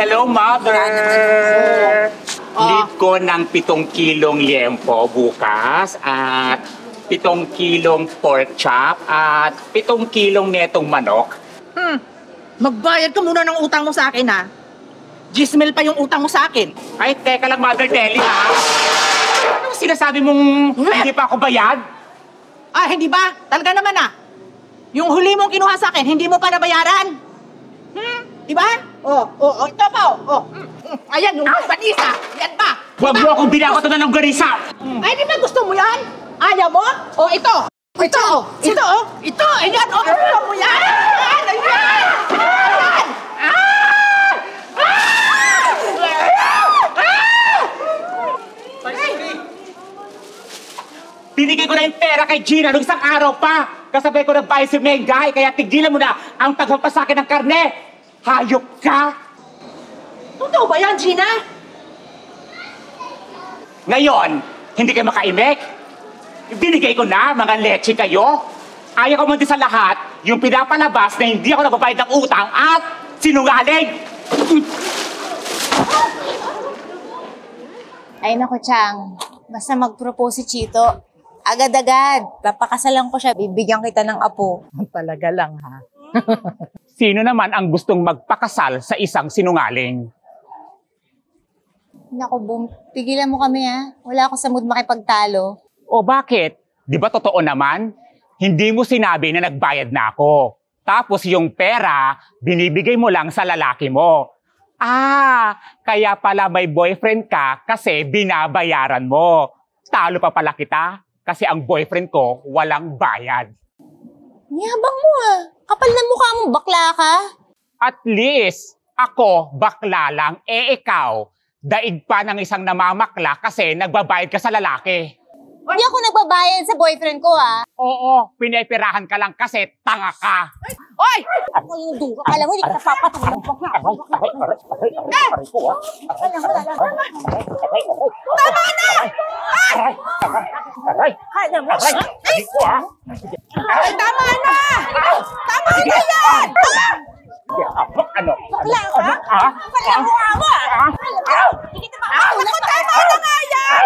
Hello, Mother! Need ko ng 7 kilong liempo bukas at 7 kilong pork chop at 7 kilong netong manok. Magbayad ka muna ng utang mo sa akin, ha? 10 mil pa yung utang mo sa akin. Ay, teka lang, Mother Deli, ha? Anong sinasabi mong hindi pa ako bayad? Ah, hindi ba? Talaga naman, yung huli mong kinuha sa akin, hindi mo pa nabayaran? Diba? Ito pa, Ayan, yung banisa. Yan pa. Huwag mo akong binakot na ng ganisa! Ay, di ba gusto mo yan? Ayaw mo? Ito. Ito. Ayan, gusto mo yan? Ayan! Binigay ko na yung pera kay Gina noong isang araw pa. Kasabay ko ng bahay si Mengay, kaya tigilan mo na ang pagpapasa sa akin ng karne. Hayop ka! Totoo ba yan, Gina? Ngayon, hindi kayo makaimek. Binigay ko na, mga leche kayo. Ayaw ko man din sa lahat, yung pinapalabas na hindi ako nababayad ng utang at sinungaling. Ay naku, Chang. Basta mag-propose si Chito. Agad-agad. Papakasalan ko siya. Bibigyan kita ng apo. Talaga lang, ha? Sino naman ang gustong magpakasal sa isang sinungaling? Naku, Boom. Tigilan mo kami, ha? Wala ako sa mood makipagtalo. O bakit? Di ba totoo naman? Hindi mo sinabi na nagbayad na ako. Tapos yung pera, binibigay mo lang sa lalaki mo. Kaya pala may boyfriend ka kasi binabayaran mo. Talo pa pala kita kasi ang boyfriend ko walang bayad. Niyabang mo, Kapal na mukha mo, bakla ka. At least, ako bakla lang, ikaw, daig pa ng isang namamakla kasi nagbabayad ka sa lalaki. Hindi ako nagbabayad sa boyfriend ko, Oo, pinipirahan ka lang kasi tanga ka. Oy! Alam mo, hindi ka napapatulog. Tama na! Alam mo, tama na! Tama na yan! Ano? Bakla ka? Bakla mo nga mo! Hindi ka makakawala ko! Tama na nga yan!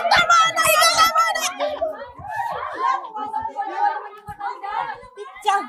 Tama na yan! Tama na yan! Pitchang!